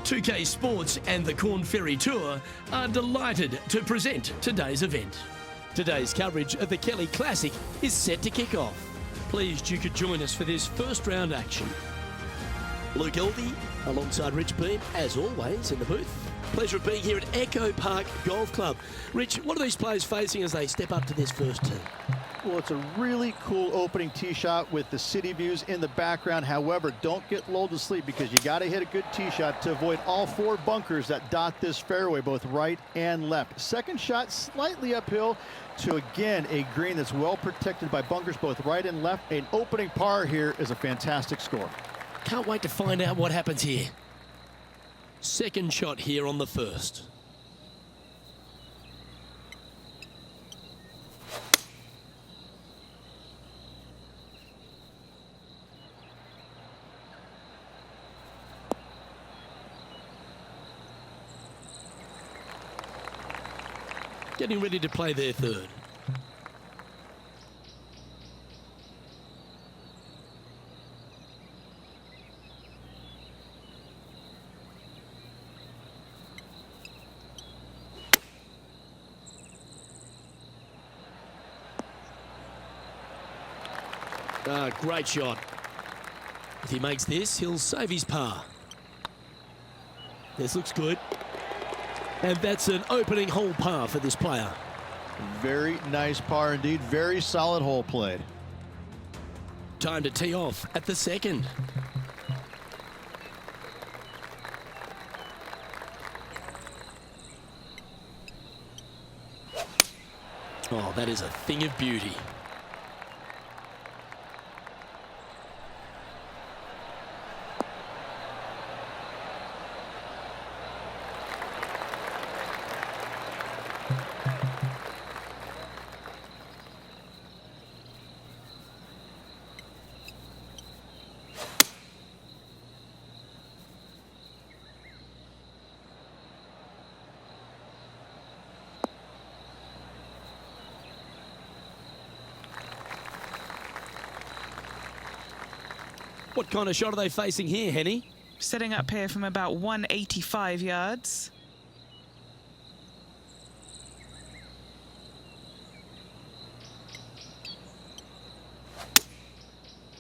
2K Sports and the Corn Ferry Tour are delighted to present today's event. Today's coverage of the Kelly Classic is set to kick off. Pleased you could join us for this first round action. Luke Elvey alongside Rich Beam, as always, in the booth. Pleasure of being here at Echo Park Golf Club. Rich, what are these players facing as they step up to this first tee? Well, it's a really cool opening tee shot with the city views in the background. However, don't get lulled to sleep because you got to hit a good tee shot to avoid all four bunkers that dot this fairway, both right and left. Second shot slightly uphill to, again, a green that's well protected by bunkers both right and left. An opening par here is a fantastic score. Can't wait to find out what happens here. Second shot here on the first. Getting ready to play their third. Great shot. If he makes this, he'll save his par. This looks good. And that's an opening hole par for this player. Very nice par indeed. Very solid hole played. Time to tee off at the second. Oh, that is a thing of beauty. What kind of shot are they facing here, Henny? Setting up here from about 185 yards.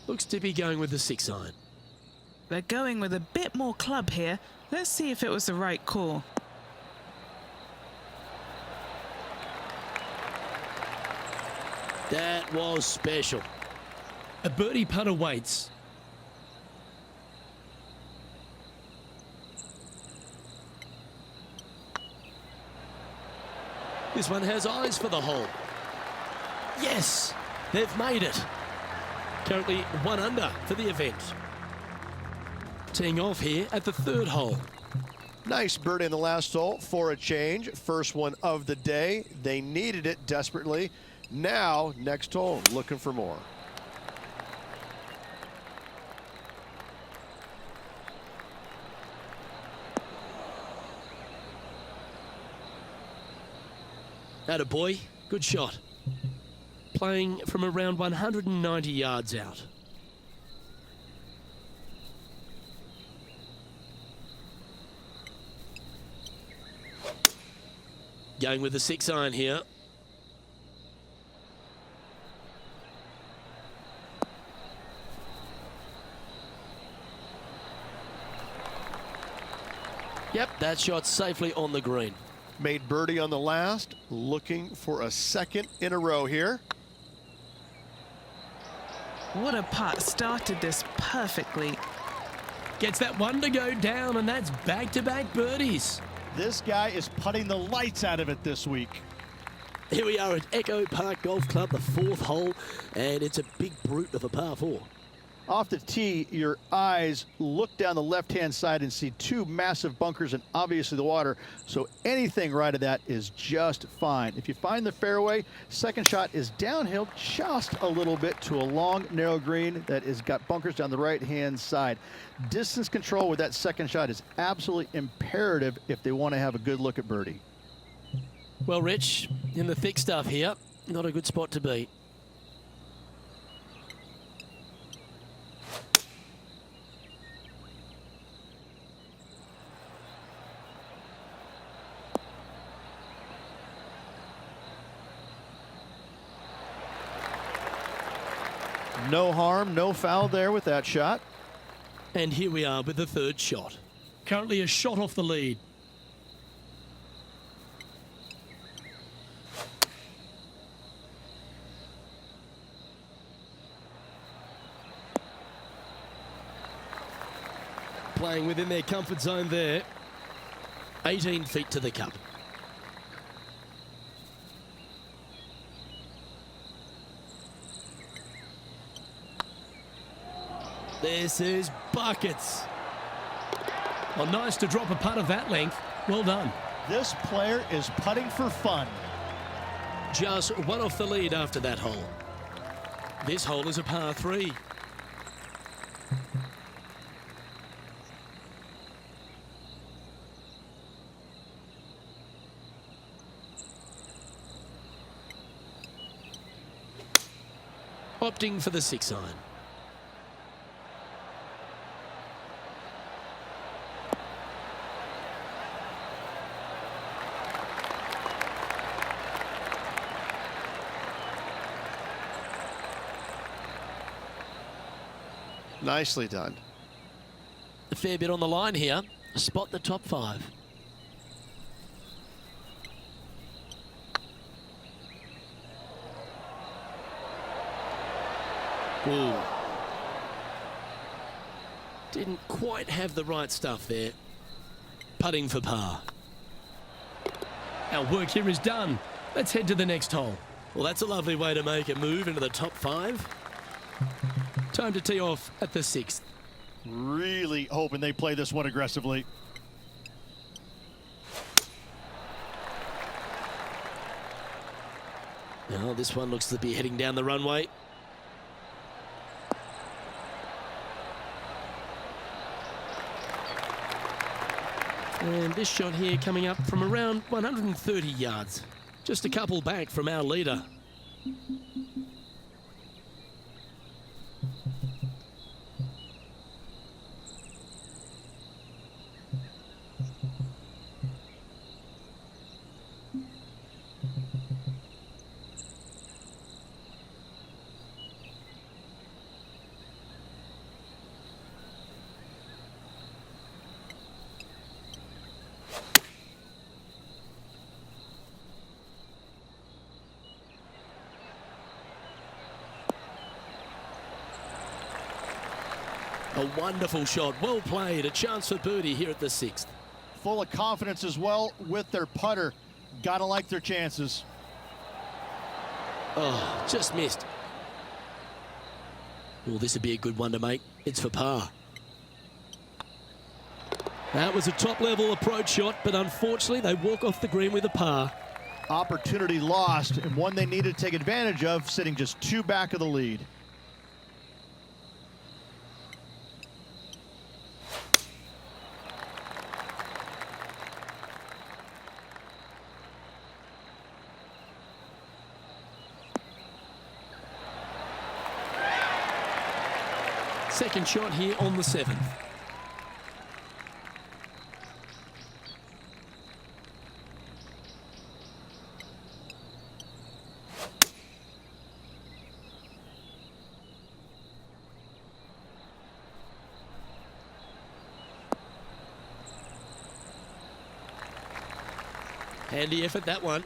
Looks to be going with the 6-iron. They're going with a bit more club here. Let's see if it was the right call. That was special. A birdie putt awaits. This one has eyes for the hole. Yes, they've made it. Currently 1 under for the event. Teeing off here at the third hole. Nice birdie in the last hole for a change. First one of the day. They needed it desperately. Now, next hole, looking for more. Attaboy, good shot. Playing from around 190 yards out. Going with the 6-iron here. Yep, that shot safely on the green. Made birdie on the last, looking for a second in a row here. What a putt. Started this perfectly. Gets that one to go down, and that's back-to-back birdies. This guy is putting the lights out of it this week. Here we are at Echo Park Golf Club, the 4th hole, and it's a big brute of a par 4. Off the tee, your eyes look down the left-hand side and see 2 massive bunkers and obviously the water. So anything right of that is just fine. If you find the fairway, second shot is downhill just a little bit to a long, narrow green that has got bunkers down the right-hand side. Distance control with that second shot is absolutely imperative if they want to have a good look at birdie. Well, Rich, in the thick stuff here, not a good spot to be. No harm, no foul there with that shot. And here we are with the third shot. Currently a shot off the lead. Playing within their comfort zone there. 18 feet to the cup. This is buckets. Well, nice to drop a putt of that length. Well done. This player is putting for fun. Just one off the lead after that hole. This hole is a par 3. Opting for the 6 iron. Nicely done. A fair bit on the line here. Spot the top 5. Ooh. Didn't quite have the right stuff there. Putting for par. Our work here is done. Let's head to the next hole. Well, that's a lovely way to make a move into the top 5. Time to tee off at the 6th. Really hoping they play this one aggressively. Now, this one looks to be heading down the runway. And this shot here coming up from around 130 yards. Just a couple back from our leader. A wonderful shot, well played, a chance for birdie here at the 6th. Full of confidence as well with their putter. Gotta like their chances. Oh, just missed. Well, this would be a good one to make. It's for par. That was a top-level approach shot, but unfortunately they walk off the green with a par. Opportunity lost, and one they needed to take advantage of, sitting just 2 back of the lead. Second shot here on the 7th. Handy effort, that one.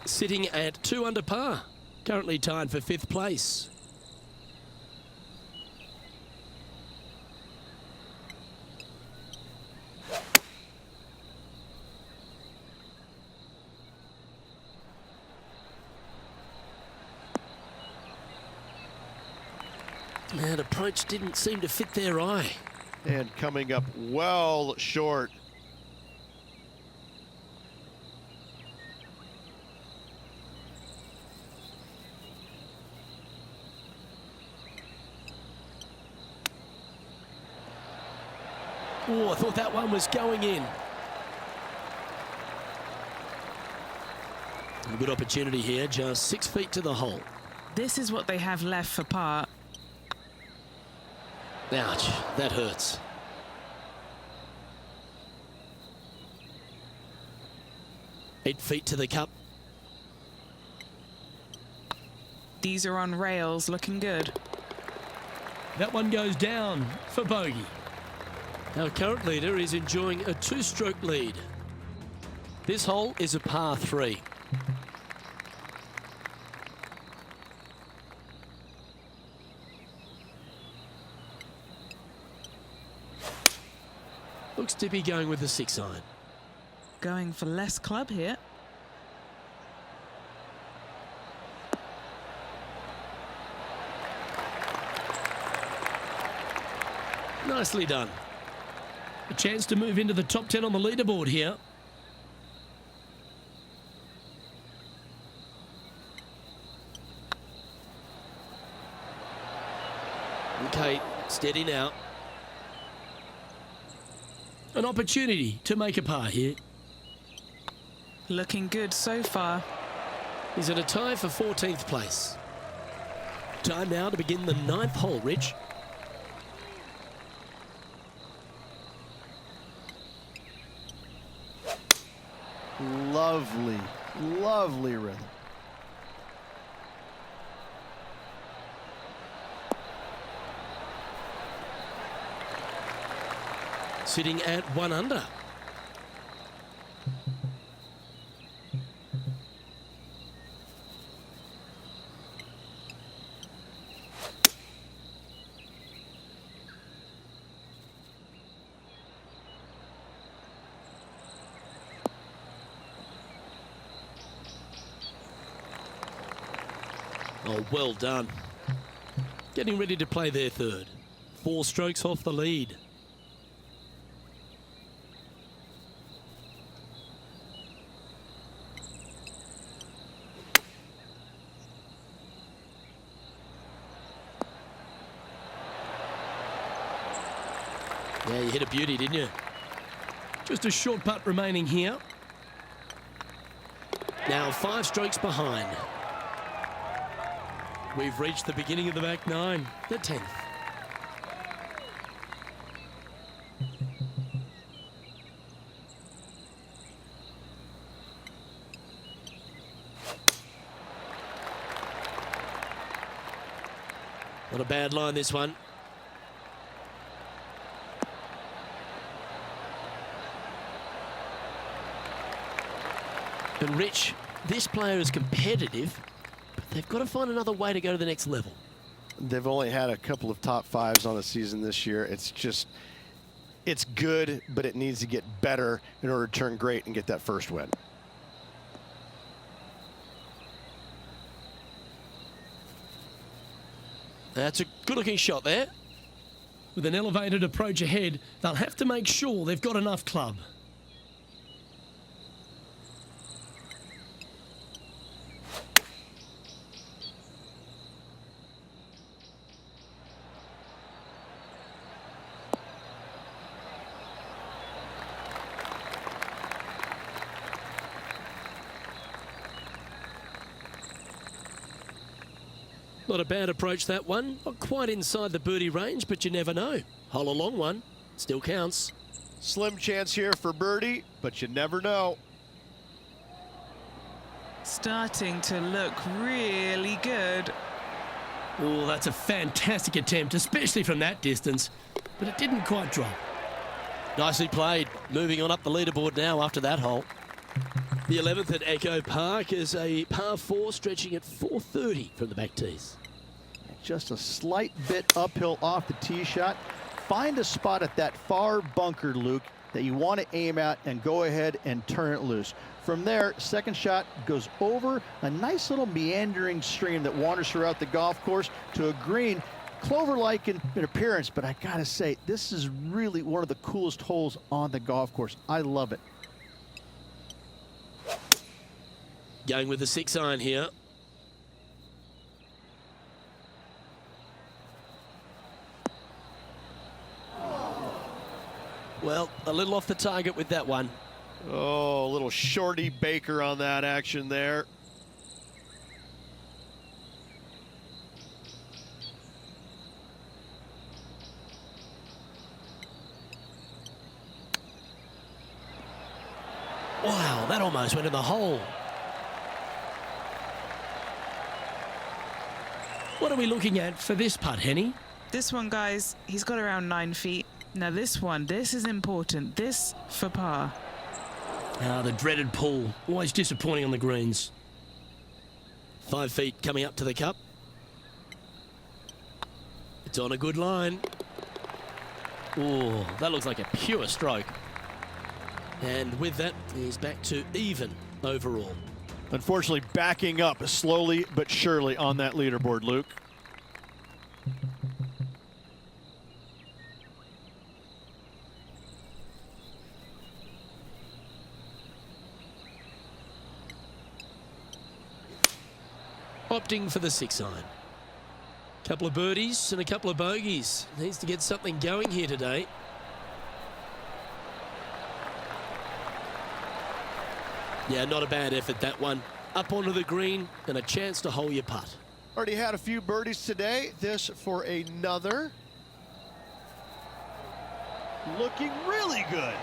Sitting at 2 under par. Currently tied for 5th place. That approach didn't seem to fit their eye. And coming up well short. Oh, I thought that one was going in. A good opportunity here, just 6 feet to the hole. This is what they have left for par. Ouch, that hurts. Eight feet to the cup. These are on rails, looking good. That one goes down for bogey. Our current leader is enjoying a 2-stroke lead. This hole is a par 3. Looks to be going with the 6-iron. Going for less club here. Nicely done. A chance to move into the top 10 on the leaderboard here. Okay, steady now. An opportunity to make a par here. Looking good so far. He's in a tie for 14th place. Time now to begin the 9th hole, Rich. Lovely, lovely rhythm. Sitting at 1 under. Oh, well done. Getting ready to play their third. 4 strokes off the lead. Yeah, you hit a beauty, didn't you? Just a short putt remaining here. Now 5 strokes behind. We've reached the beginning of the back 9, the 10th. Not a bad line, this one. And Rich, this player is competitive, but they've got to find another way to go to the next level. They've only had a couple of top 5s on the season this year. It's good, but it needs to get better in order to turn great and get that first win. That's a good-looking shot there. With an elevated approach ahead, they'll have to make sure they've got enough club. Not a bad approach, that one. Not quite inside the birdie range, but you never know. Hole a long one. Still counts. Slim chance here for birdie, but you never know. Starting to look really good. Oh, that's a fantastic attempt, especially from that distance. But it didn't quite drop. Nicely played. Moving on up the leaderboard now after that hole. The 11th at Echo Park is a par 4 stretching at 430 from the back tees. Just a slight bit uphill off the tee shot. Find a spot at that far bunker, Luke, that you want to aim at and go ahead and turn it loose. From there, second shot goes over a nice little meandering stream that wanders throughout the golf course to a green, clover-like in appearance, but I gotta say, this is really one of the coolest holes on the golf course. I love it. Going with the 6-iron here. Well, a little off the target with that one. Oh, a little shorty Baker on that action there. Wow, that almost went in the hole. What are we looking at for this putt, Henny? This one, guys, he's got around 9 feet. Now this one, this is important. This for par. Ah, the dreaded pull. Always disappointing on the greens. 5 feet coming up to the cup. It's on a good line. Oh, that looks like a pure stroke. And with that, he's back to even overall. Unfortunately, backing up slowly but surely on that leaderboard, Luke. Opting for the 6-iron. Couple of birdies and a couple of bogeys. Needs to get something going here today. Yeah, not a bad effort, that one. Up onto the green and a chance to hole your putt. Already had a few birdies today. This for another. Looking really good.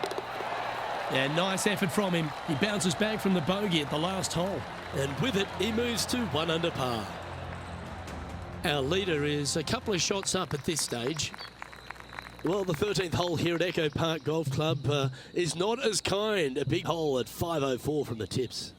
Yeah, nice effort from him. He bounces back from the bogey at the last hole. And with it, he moves to 1 under par. Our leader is a couple of shots up at this stage. Well, the 13th hole here at Echo Park Golf Club is not as kind. A big hole at 504 from the tips.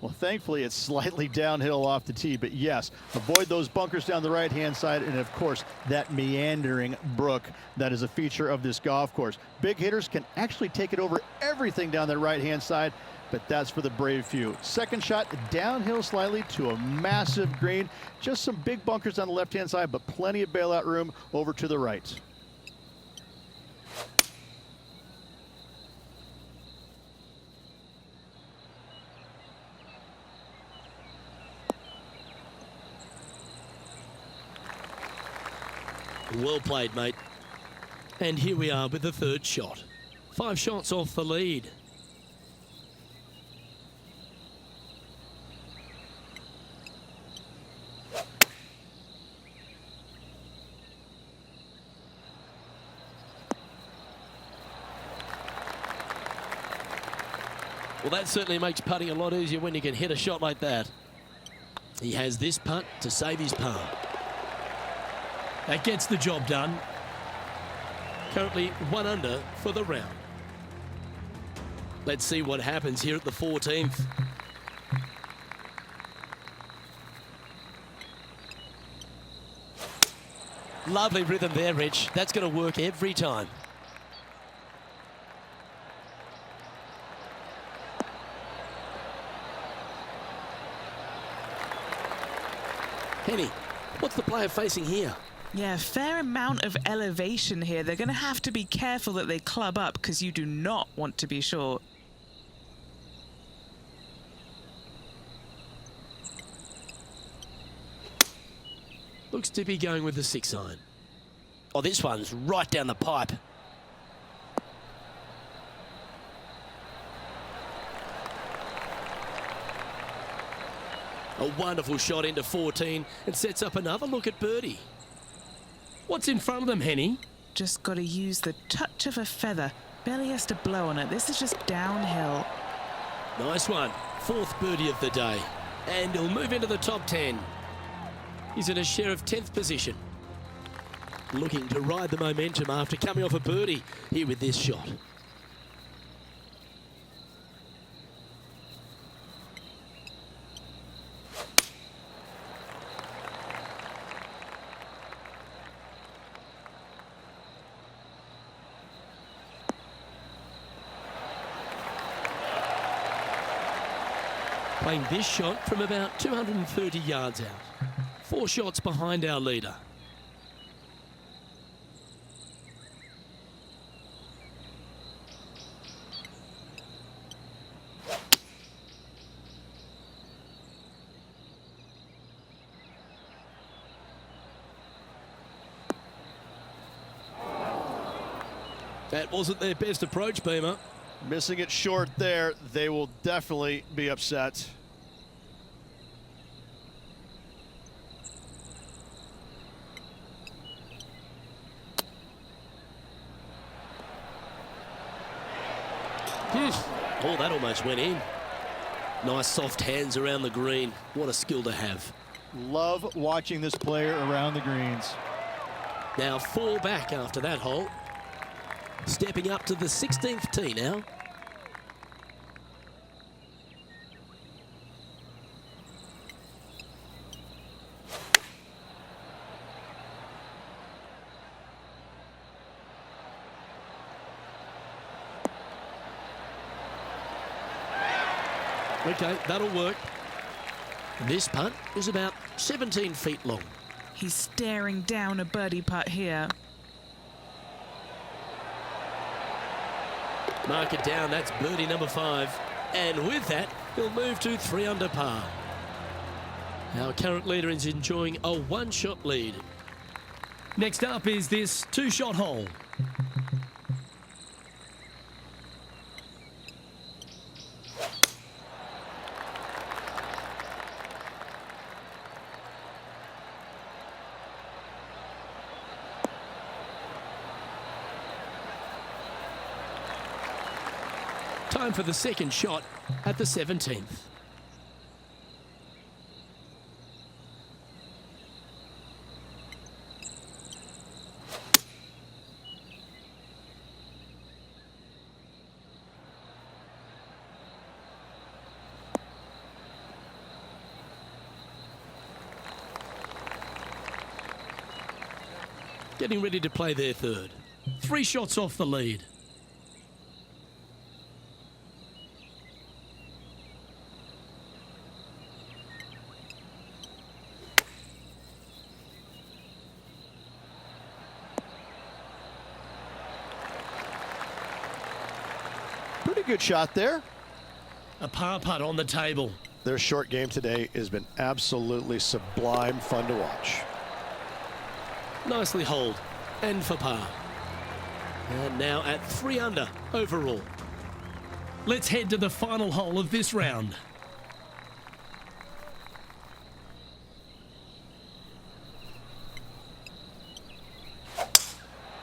Well, thankfully, it's slightly downhill off the tee, but yes, avoid those bunkers down the right-hand side, and of course, that meandering brook that is a feature of this golf course. Big hitters can actually take it over everything down the right-hand side, but that's for the brave few. Second shot, downhill slightly to a massive green. Just some big bunkers on the left-hand side, but plenty of bailout room over to the right. Well played, mate. And here we are with the 3rd shot. 5 shots off the lead. Well, that certainly makes putting a lot easier when you can hit a shot like that. He has this putt to save his par. That gets the job done. Currently 1 under for the round. Let's see what happens here at the 14th. Lovely rhythm there, Rich. That's going to work every time. Henny, what's the player facing here? Yeah, fair amount of elevation here. They're going to have to be careful that they club up because you do not want to be short. Looks to be going with the 6-iron. Oh, this one's right down the pipe. A wonderful shot into 14 and sets up another look at birdie. What's in front of them, Henny? Just got to use the touch of a feather. Barely has to blow on it. This is just downhill. Nice one. 4th birdie of the day. And he'll move into the top 10. He's in a share of 10th position. Looking to ride the momentum after coming off a birdie here with this shot. Playing this shot from about 230 yards out. 4 shots behind our leader. That wasn't their best approach, Beamer. Missing it short there. They will definitely be upset. Oh, that almost went in. Nice soft hands around the green. What a skill to have. Love watching this player around the greens. Now 4 back after that hole. Stepping up to the 16th tee now. Okay, that'll work. This putt is about 17 feet long. He's staring down a birdie putt here. Mark it down, that's birdie number 5. And with that, he'll move to 3 under par. Our current leader is enjoying a 1-shot lead. Next up is this 2-shot hole. Time for the second shot at the 17th. Getting ready to play their third. 3 shots off the lead. Pretty good shot there. A par putt on the table. Their short game today has been absolutely sublime fun to watch. Nicely holed and for par. And now at 3 under overall. Let's head to the final hole of this round.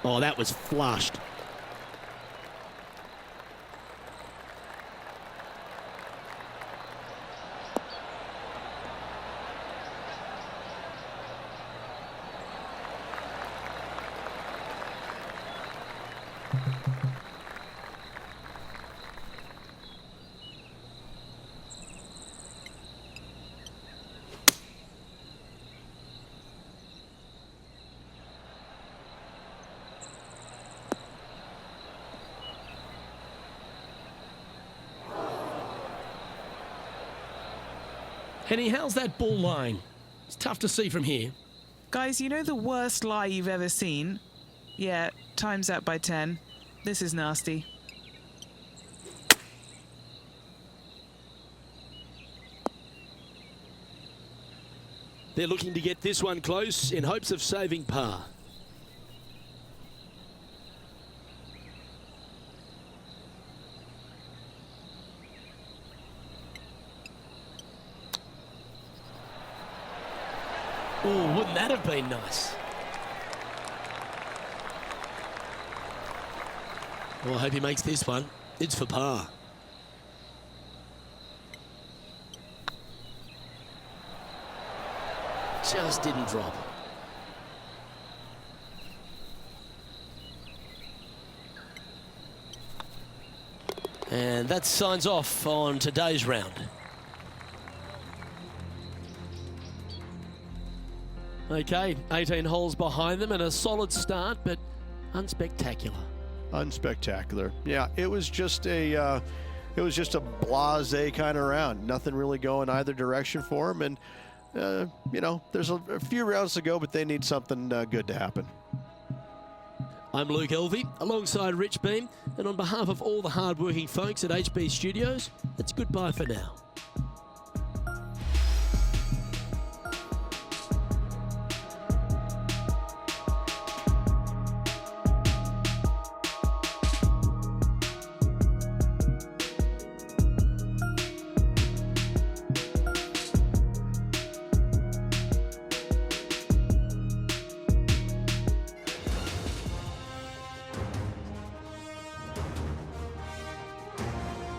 Oh, that was flushed. Henny, how's that ball line? It's tough to see from here. Guys, you know the worst lie you've ever seen? Yeah, times that by 10. This is nasty. They're looking to get this one close in hopes of saving par. Oh, wouldn't that have been nice? Well, I hope he makes this one. It's for par. Just didn't drop. And that signs off on today's round. Okay, 18 holes behind them and a solid start, but unspectacular. Unspectacular. Yeah, it was just a blasé kind of round. Nothing really going either direction for them, and you know, there's a few rounds to go, but they need something good to happen. I'm Luke Elvey, alongside Rich Beam, and on behalf of all the hard-working folks at HB Studios, it's goodbye for now.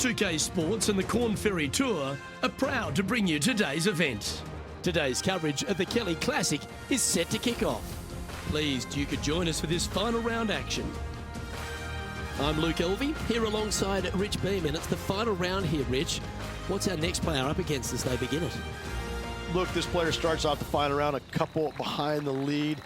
UK Sports and the Corn Ferry Tour are proud to bring you today's event. Today's coverage of the Kelly Classic is set to kick off. Pleased you could join us for this final round action. I'm Luke Elvey, here alongside Rich Beeman. It's the final round here, Rich. What's our next player up against as they begin it? Look, this player starts off the final round a couple behind the lead,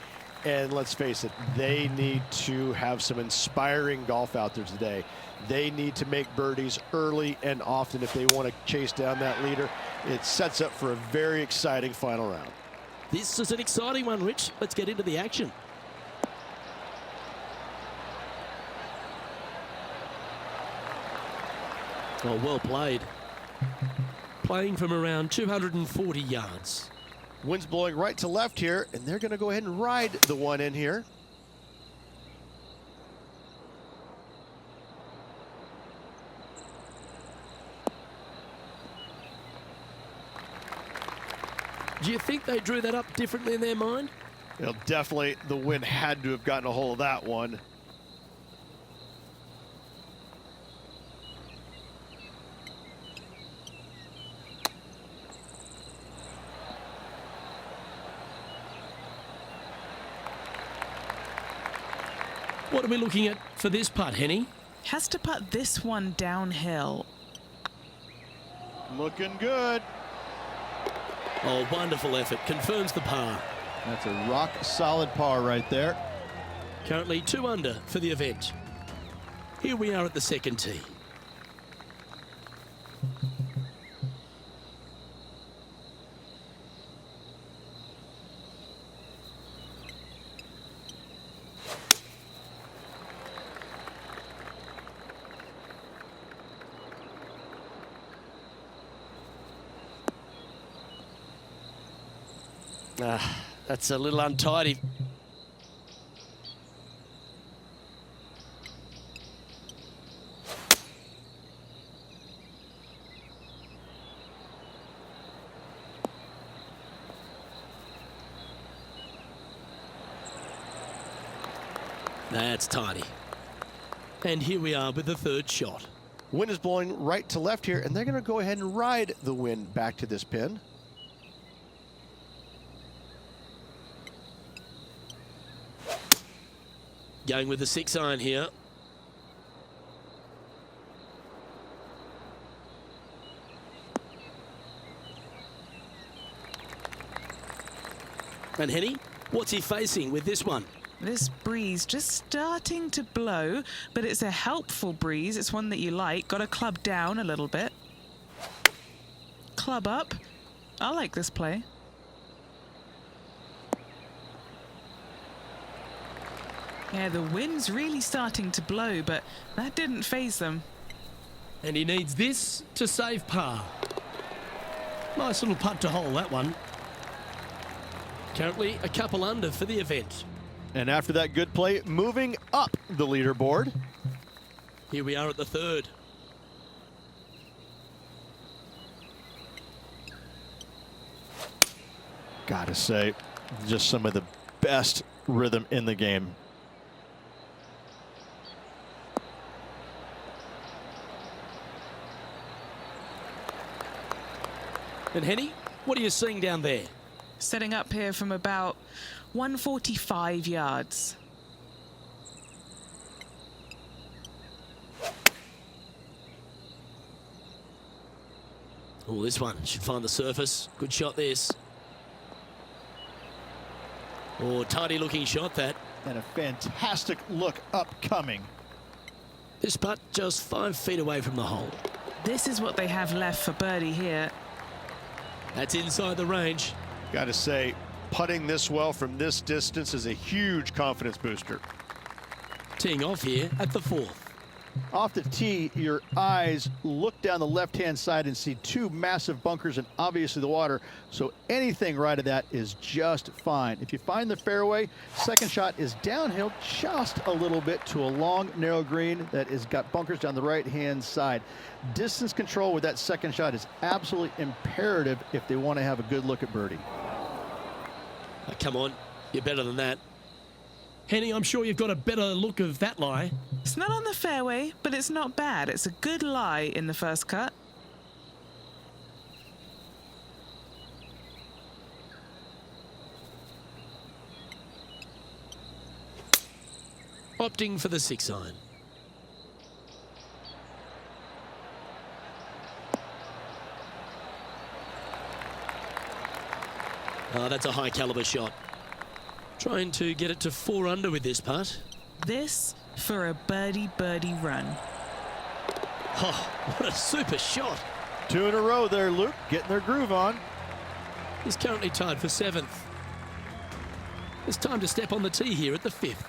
and let's face it, they need to have some inspiring golf out there today. They need to make birdies early and often if they want to chase down that leader. It sets up for a very exciting final round. This is an exciting one, Rich. Let's get into the action. Oh, well played. Playing from around 240 yards. Wind's blowing right to left here, and they're going to go ahead and ride the one in here. Do you think they drew that up differently in their mind? Well, definitely the wind had to have gotten a hold of that one. What are we looking at for this putt, Henny? Has to putt this one downhill. Looking good. Oh, wonderful effort. Confirms the par. That's a rock-solid par right there. Currently 2 under for the event. Here we are at the second tee. That's a little untidy. That's tidy. And here we are with the third shot. Wind is blowing right to left here, and they're going to go ahead and ride the wind back to this pin. Going with the 6-iron here. And Henny, what's he facing with this one? This breeze just starting to blow, but it's a helpful breeze. It's one that you like. Got to club down a little bit. Club up. I like this play. Yeah, the wind's really starting to blow, but that didn't faze them. And he needs this to save par. Nice little putt to hole, that one. Currently a couple under for the event. And after that good play, moving up the leaderboard. Here we are at the third. Gotta say, just some of the best rhythm in the game. And Henny, what are you seeing down there? Setting up here from about 145 yards. Oh, this one should find the surface. Good shot, this. Oh, tidy looking shot, that. And a fantastic look upcoming. This putt just 5 feet away from the hole. This is what they have left for birdie here. That's inside the range. Got to say, putting this well from this distance is a huge confidence booster. Teeing off here at the fourth. Off the tee, your eyes look down the left-hand side and see 2 massive bunkers and obviously the water. So anything right of that is just fine. If you find the fairway, second shot is downhill just a little bit to a long, narrow green that has got bunkers down the right-hand side. Distance control with that second shot is absolutely imperative if they want to have a good look at birdie. Oh, come on, you're better than that. Henny, I'm sure you've got a better look of that lie. It's not on the fairway, but it's not bad. It's a good lie in the first cut. Opting for the 6-iron. Oh, that's a high caliber shot. Trying to get it to 4 under with this putt. This for a birdie run. Oh, what a super shot. 2 in a row there, Luke, getting their groove on. He's currently tied for 7th. It's time to step on the tee here at the 5th.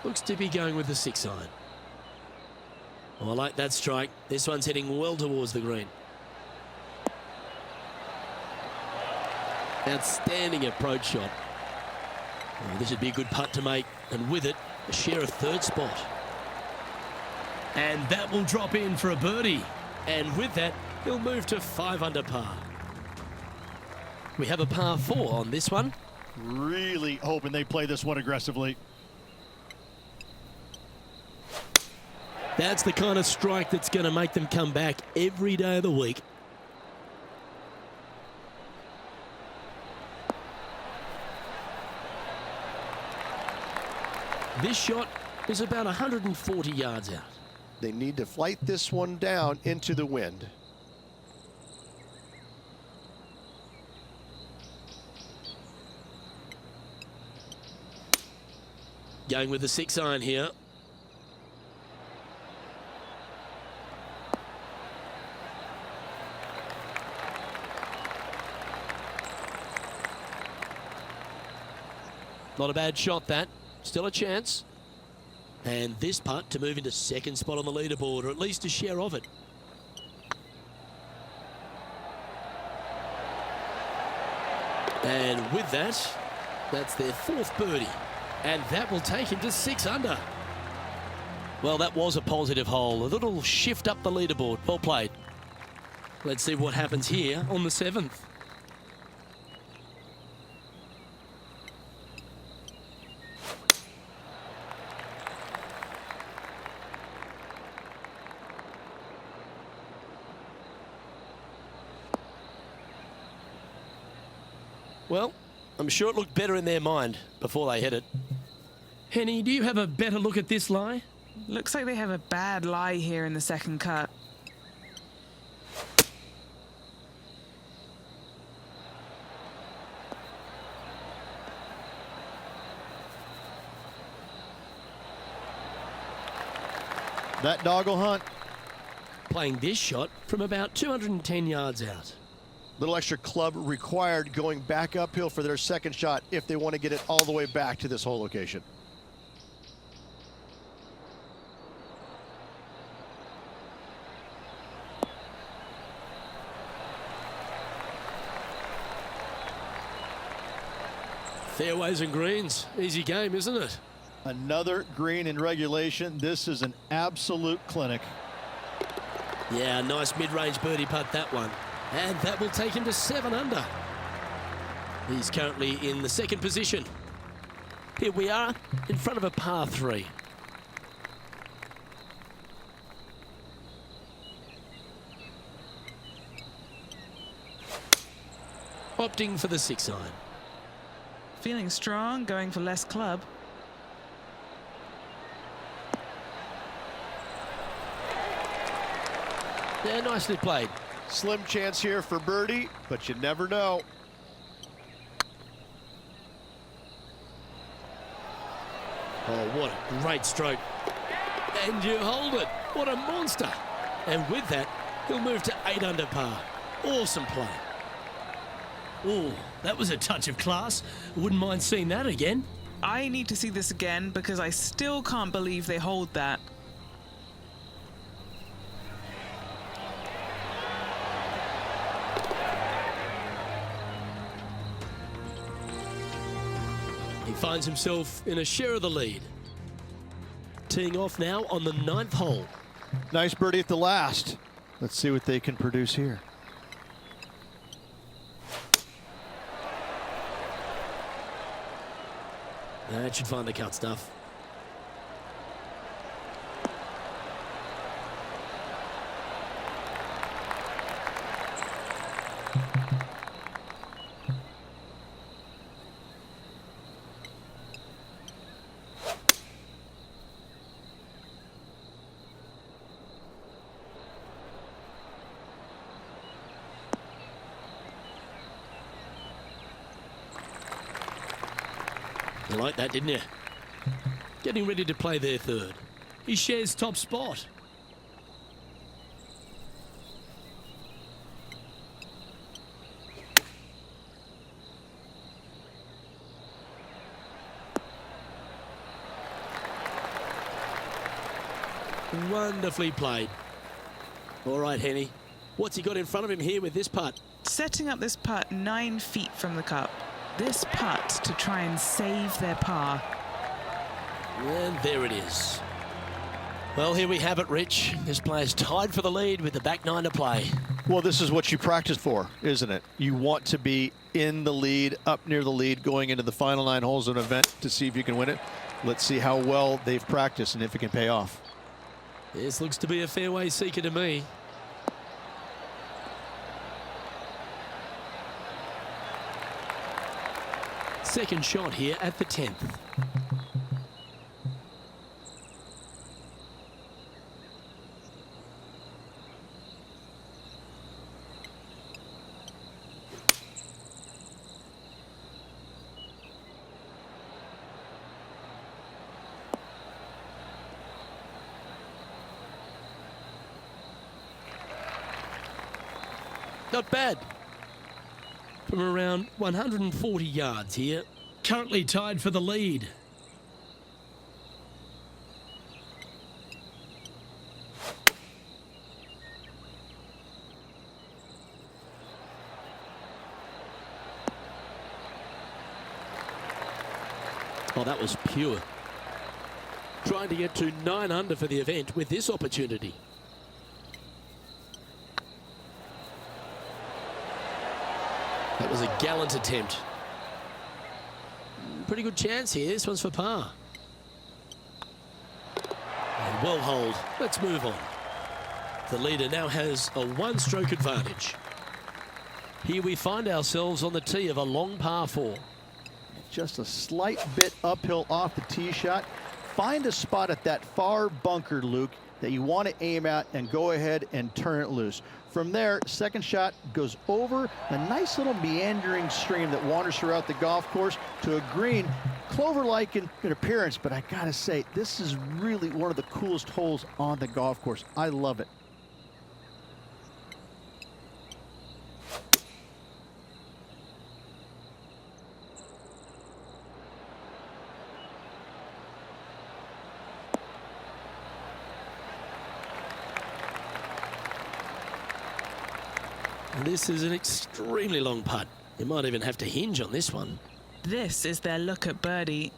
Looks to be going with the 6-iron. Oh, I like that strike. This one's heading well towards the green. Outstanding approach shot. Oh, this would be a good putt to make, and with it, a share of 3rd spot. And that will drop in for a birdie. And with that, he'll move to 5 under par. We have a par 4 on this one. Really hoping they play this one aggressively. That's the kind of strike that's going to make them come back every day of the week. This shot is about 140 yards out. They need to flight this one down into the wind. Going with the 6-iron here. Not a bad shot, that. Still a chance. And this putt to move into 2nd spot on the leaderboard, or at least a share of it. And with that, that's their 4th birdie. And that will take him to 6 under. Well, that was a positive hole. A little shift up the leaderboard. Well played. Let's see what happens here on the 7th. Well, I'm sure it looked better in their mind before they hit it. Henny, do you have a better look at this lie? Looks like they have a bad lie here in the 2nd cut. That dog will hunt. Playing this shot from about 210 yards out. Little extra club required going back uphill for their 2nd shot if they want to get it all the way back to this hole location. Fairways and greens. Easy game, isn't it? Another green in regulation. This is an absolute clinic. Yeah, nice mid-range birdie putt, that one. And that will take him to 7 under. He's currently in the 2nd position. Here we are in front of a par 3. Opting for the 6-iron. Feeling strong, going for less club. Yeah, nicely played. Slim chance here for birdie, but you never know. Oh, what a great stroke. And you hold it. What a monster. And with that, he'll move to 8 under par. Awesome play. Oh, that was a touch of class. Wouldn't mind seeing that again. I need to see this again because I still can't believe they hold that. He finds himself in a share of the lead. Teeing off now on the 9th hole. Nice birdie at the last. Let's see what they can produce here. That should find the cut stuff. You like that, didn't you? Getting ready to play their third. He shares top spot. Wonderfully played. All right, Henny. What's he got in front of him here with this putt? Setting up this putt 9 feet from the cup. This putt to try and save their par. And there it is. Well, here we have it, Rich. This player's tied for the lead with the back 9 to play. Well, this is what you practice for, isn't it? You want to be in the lead, up near the lead, going into the final 9 holes of an event to see if you can win it. Let's see how well they've practiced and if it can pay off. This looks to be a fairway seeker to me. Second shot here at the 10th. Not bad. From around 140 yards here. Currently tied for the lead. Oh, that was pure. Trying to get to 9 under for the event with this opportunity. That was a gallant attempt. Pretty good chance here. This one's for par. And well holed. Let's move on. The leader now has a 1-stroke advantage. Here we find ourselves on the tee of a long par 4. Just a slight bit uphill off the tee shot. Find a spot at that far bunker, Luke, that you want to aim at and go ahead and turn it loose. From there, second shot goes over a nice little meandering stream that wanders throughout the golf course to a green, clover-like in appearance, but I gotta say, this is really one of the coolest holes on the golf course. I love it. This is an extremely long putt. You might even have to hinge on this one. This is their look at birdie.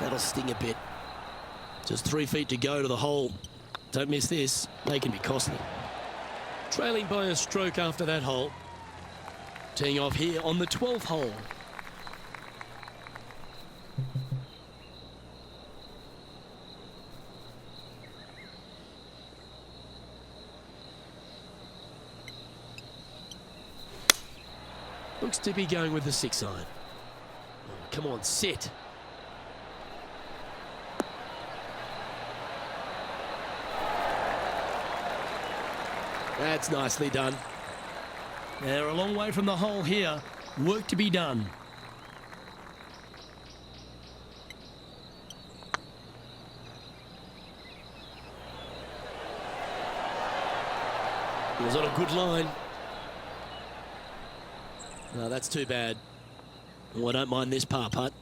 That'll sting a bit. Just 3 feet to go to the hole. Don't miss this. They can be costly. Trailing by a stroke after that hole. Teeing off here on the 12th hole. Looks to be going with the 6-iron. Oh, come on, sit. That's nicely done. They're a long way from the hole here. Work to be done. He was on a good line. No, that's too bad. Oh, I don't mind this par putt.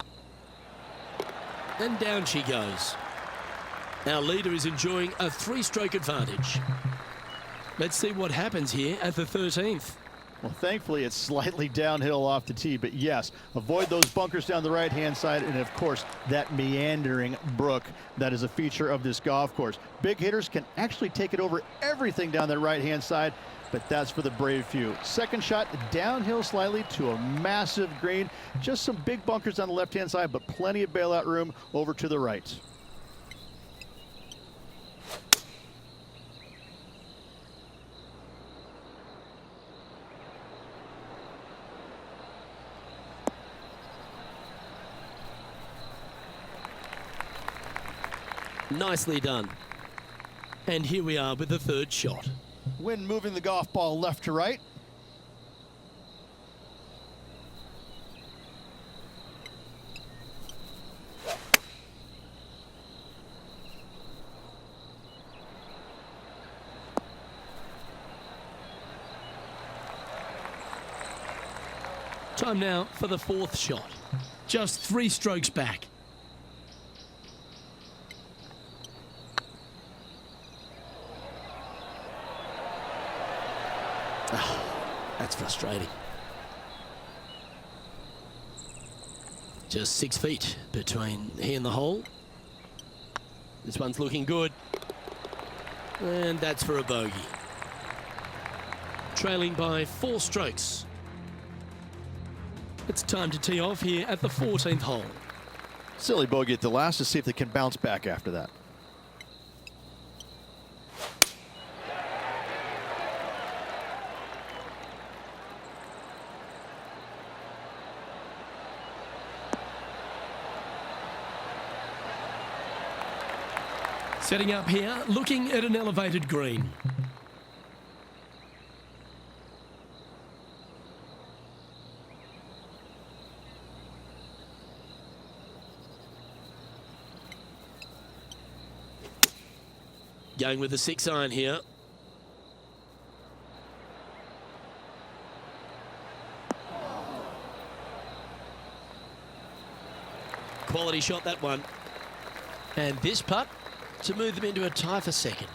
And down she goes. Our leader is enjoying a 3-stroke advantage. Let's see what happens here at the 13th. Well, thankfully, it's slightly downhill off the tee, but yes, avoid those bunkers down the right-hand side, and of course, that meandering brook that is a feature of this golf course. Big hitters can actually take it over everything down the right-hand side, but that's for the brave few. Second shot downhill slightly to a massive green. Just some big bunkers on the left-hand side, but plenty of bailout room over to the right. Nicely done. And here we are with the third shot. Wind moving the golf ball left to right. Time now for the fourth shot. Just 3 strokes back. Oh, that's frustrating. Just 6 feet between he and the hole. This one's looking good. And that's for a bogey. Trailing by 4 strokes. It's time to tee off here at the 14th hole. Silly bogey at the last to see if they can bounce back after that. Setting up here, looking at an elevated green. Going with the 6-iron here. Quality shot, that one. And this putt to move them into a tie for second.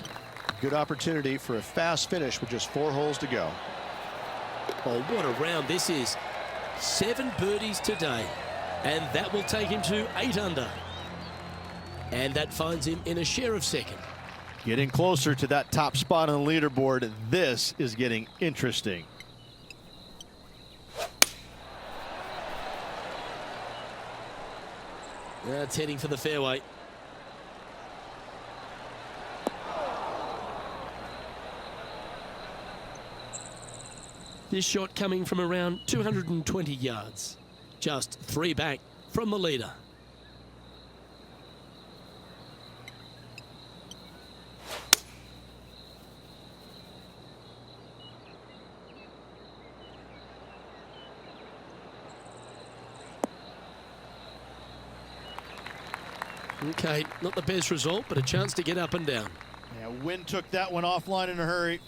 Good opportunity for a fast finish with just 4 holes to go. Oh, what a round this is. 7 birdies today. And that will take him to 8 under. And that finds him in a share of second. Getting closer to that top spot on the leaderboard. This is getting interesting. That's heading for the fairway. This shot coming from around 220 yards. Just 3 back from the leader. Okay, not the best result, but a chance to get up and down. Yeah, wind took that one offline in a hurry.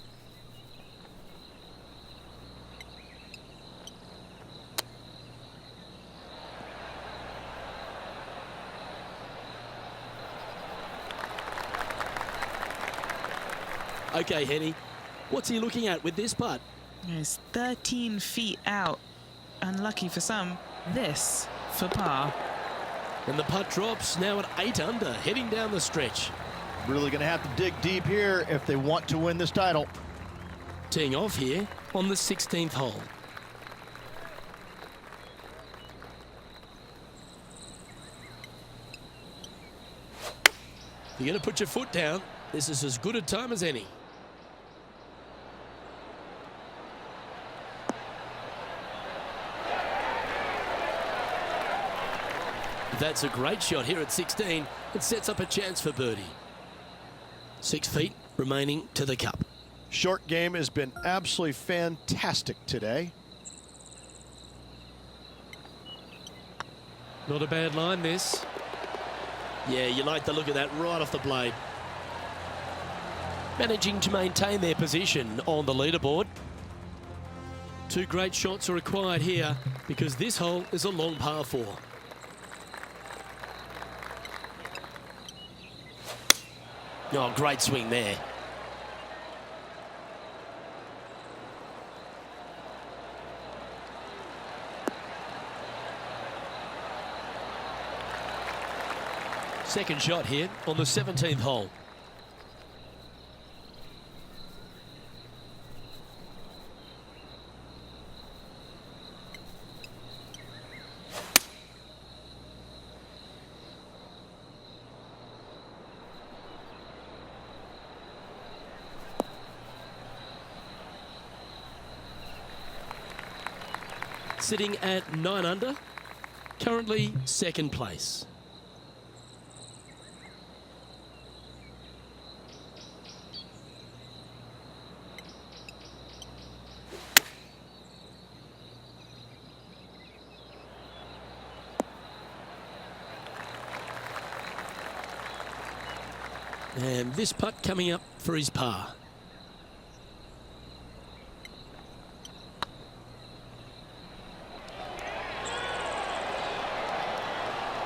Okay, Henny, what's he looking at with this putt? It's 13 feet out. Unlucky for some. This for par. And the putt drops now at 8 under, heading down the stretch. Really going to have to dig deep here if they want to win this title. Teeing off here on the 16th hole. You're going to put your foot down. This is as good a time as any. That's a great shot here at 16. It sets up a chance for birdie. 6 feet remaining to the cup. Short game has been absolutely fantastic today. Not a bad line, this. Yeah, you like the look of that right off the blade. Managing to maintain their position on the leaderboard. 2 great shots are required here because this hole is a long par 4. Oh, great swing there. Second shot here on the 17th hole. Sitting at 9 under, currently second place. And this putt coming up for his par.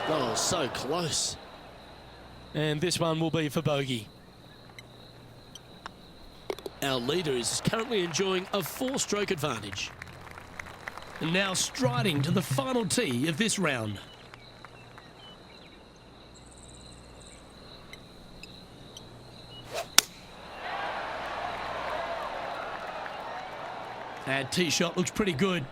Oh, so close. And this one will be for bogey. Our leader is currently enjoying a 4-stroke advantage. And now striding to the final tee of this round. That tee shot looks pretty good.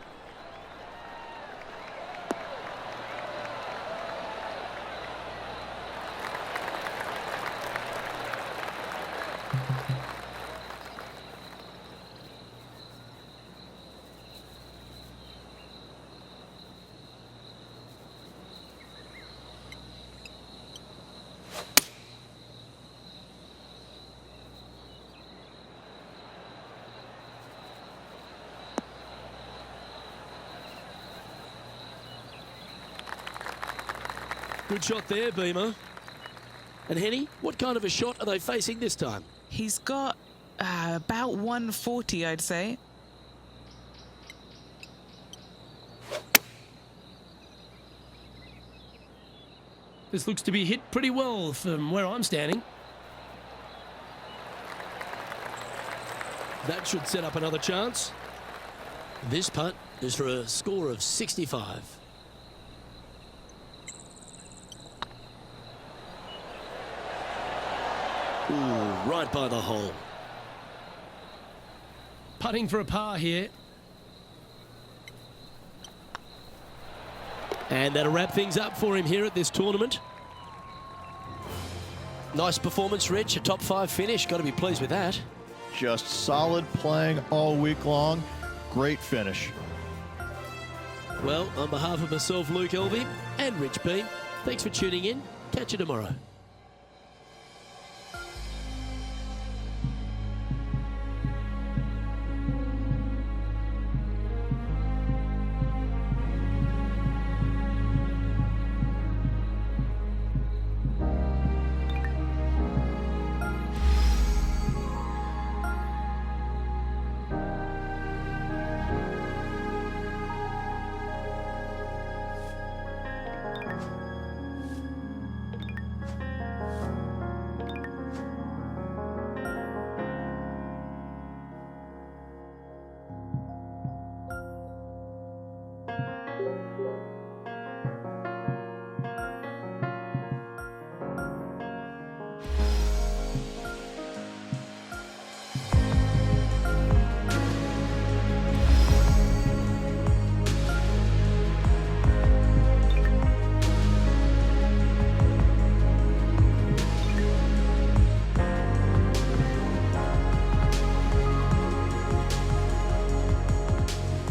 Good shot there, Beamer. And Henny, what kind of a shot are they facing this time? He's got about 140, I'd say. This looks to be hit pretty well from where I'm standing. That should set up another chance. This putt is for a score of 65. Ooh, right by the hole. Putting for a par here. And that'll wrap things up for him here at this tournament. Nice performance, Rich. A top 5 finish. Got to be pleased with that. Just solid playing all week long. Great finish. Well, on behalf of myself, Luke Elvey, and Rich Beam, thanks for tuning in. Catch you tomorrow.